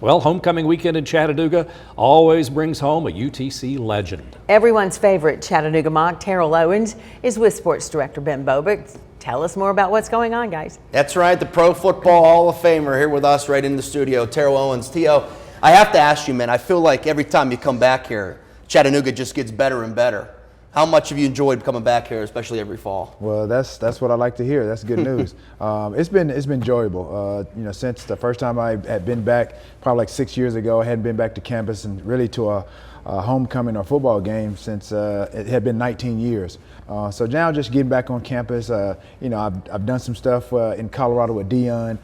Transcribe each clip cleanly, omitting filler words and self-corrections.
Well, homecoming weekend in Chattanooga always brings home a UTC legend. Everyone's favorite Chattanooga Moc Terrell Owens is with Sports Director Ben Bobick. Tell us more about what's going on, guys. That's right, the Pro Football Hall of Famer here with us right in the studio, Terrell Owens. T.O., I have to ask you, man, I feel like every time you come back here, Chattanooga just gets better and better. How much have you enjoyed coming back here, especially every fall? Well, that's what I like to hear. That's good news. It's been enjoyable. Since the first time I had been back, probably like 6 years ago, I hadn't been back to campus and really to a homecoming or football game since it had been 19 years. So now just getting back on campus, I've done some stuff in Colorado with Dion,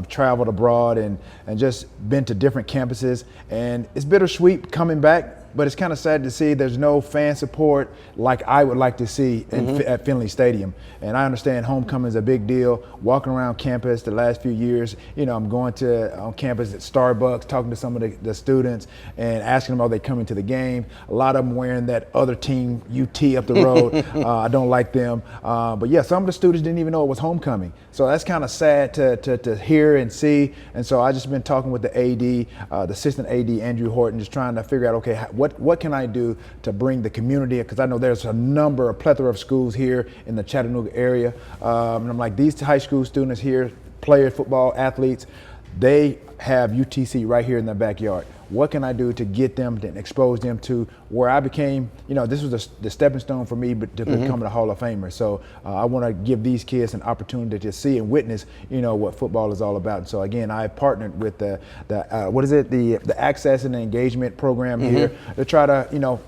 traveled abroad and just been to different campuses, and it's bittersweet coming back. But it's kind of sad to see there's no fan support like I would like to see at Finley Stadium. And I understand homecoming is a big deal. Walking around campus the last few years, I'm going on campus at Starbucks, talking to some of the students and asking them are they coming to the game. A lot of them wearing that other team UT up the road. I don't like them. But yeah, some of the students didn't even know it was homecoming. So that's kind of sad to hear and see. And so I just been talking with the AD, the assistant AD, Andrew Horton, just trying to figure out, okay, what can I do to bring the community, because I know there's a plethora of schools here in the Chattanooga area. And I'm like, these high school students here, players, football, athletes, they have UTC right here in their backyard. What can I do to get them and expose them to where I became, this was the stepping stone for me to becoming a Hall of Famer. So I want to give these kids an opportunity to see and witness, what football is all about. So again, I partnered with the Access and Engagement program here to try to,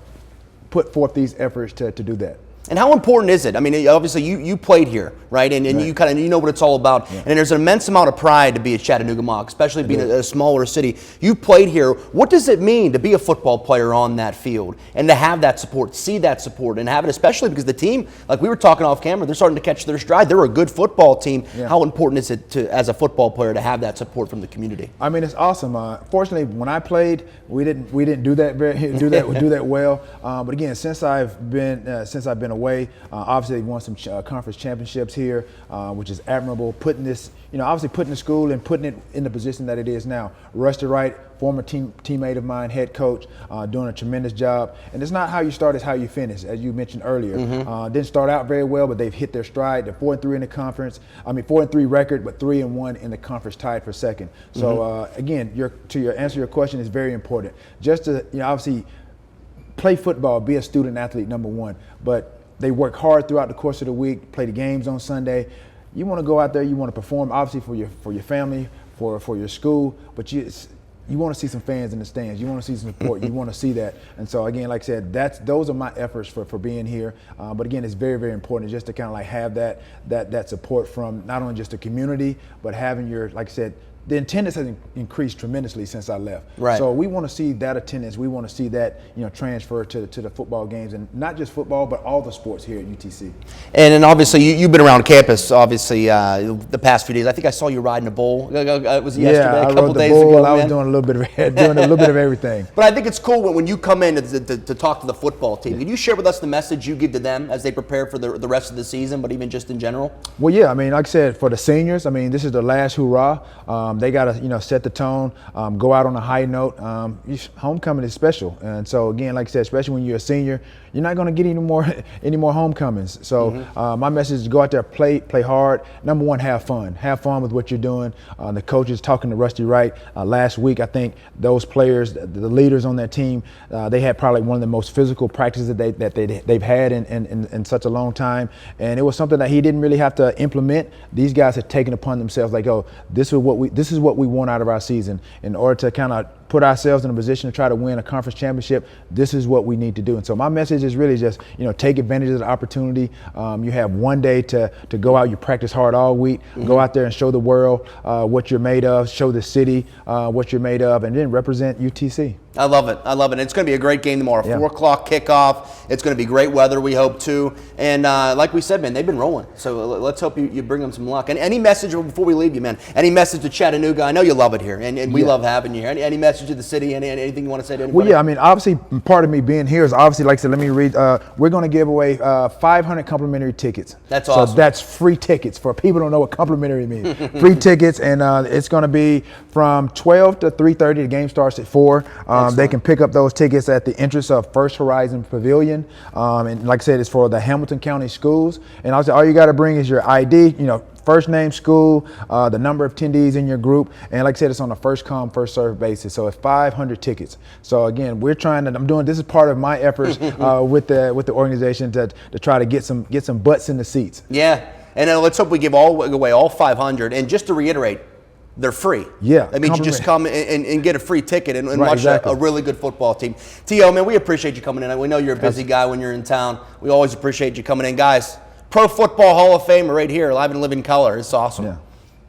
put forth these efforts to do that. And how important is it? I mean, obviously you played here, right? And right. You kind of know what it's all about. Yeah. And there's an immense amount of pride to be a Chattanooga Moc, especially being a smaller city. You played here. What does it mean to be a football player on that field and to have that support, see that support, and have it, especially because the team, like we were talking off camera, they're starting to catch their stride. They're a good football team. Yeah. How important is it as a football player to have that support from the community? I mean, it's awesome. Fortunately, when I played, we didn't do that well. But again, since I've been away. Obviously, they won some conference championships here, which is admirable. Putting this, obviously putting the school and putting it in the position that it is now. Rusty Wright, former teammate of mine, head coach, doing a tremendous job. And it's not how you start, it's how you finish, as you mentioned earlier. Didn't start out very well, but they've hit their stride. They're 4-3 in the conference. 4-3 record, but 3-1 in the conference, tied for second. So again, to answer your question is very important. Just to obviously play football, be a student athlete, number one, but they work hard throughout the course of the week, play the games on Sunday. You want to go out there, you want to perform, obviously for your family, for your school, but you want to see some fans in the stands. You want to see some support. You want to see that. And so again, like I said, those are my efforts for being here. But again, it's very, very important just to kind of like have that support from not only just the community, but having like I said, the attendance has increased tremendously since I left. Right. So we want to see that attendance. We want to see that transfer to the football games, and not just football, but all the sports here at UTC. And then obviously you've been around campus obviously the past few days. I think I saw you riding a bull. Was it yesterday? I a couple rode the days bull. ago. I was doing a little bit of everything. But I think it's cool when you come in to talk to the football team. Can you share with us the message you give to them as they prepare for the rest of the season, but even just in general? Well, yeah. Like I said, for the seniors, this is the last hurrah. They got to set the tone, go out on a high note. Homecoming is special, and so again, like I said, especially when you're a senior, you're not going to get any more homecomings. So my message is go out there, play hard. Number one, have fun with what you're doing. The coaches talking to Rusty Wright last week. I think those players, the leaders on that team, they had probably one of the most physical practices that they've had in such a long time, and it was something that he didn't really have to implement. These guys had taken upon themselves, like, oh, this is what we want out of our season. In order to kind of put ourselves in a position to try to win a conference championship, this is what we need to do. And so my message is really just, take advantage of the opportunity. You have one day to go out, you practice hard all week, go out there and show the world what you're made of, show the city what you're made of, and then represent UTC. I love it. It's going to be a great game tomorrow. 4 o'clock kickoff. It's going to be great weather, we hope, too. And like we said, man, they've been rolling. So let's hope you bring them some luck. And any message before we leave you, man? Any message to Chattanooga? I know you love it here, and we love having you here. Any message message to the city? Anything you want to say to anybody? Well, yeah, I mean, obviously, part of me being here is obviously, like I said, let me read. We're going to give away 500 complimentary tickets. That's awesome. So that's free tickets for people who don't know what complimentary means. Free tickets, and it's going to be from 12 to 3:30. The game starts at 4. They can pick up those tickets at the entrance of First Horizon Pavilion. And like I said, it's for the Hamilton County schools. And also, all you got to bring is your ID, first name, school, the number of attendees in your group, and like I said, it's on a first come, first served basis. So it's 500 tickets. So again, this is part of my efforts with the organization to try to get some butts in the seats. Yeah, and let's hope we give away all 500. And just to reiterate, they're free. Yeah. That means you just come and get a free ticket and Right, watch exactly. a really good football team. T.O., man, we appreciate you coming in. We know you're a busy guy when you're in town. We always appreciate you coming in. Guys, Pro Football Hall of Fame right here, live and live in color. It's awesome. Yeah.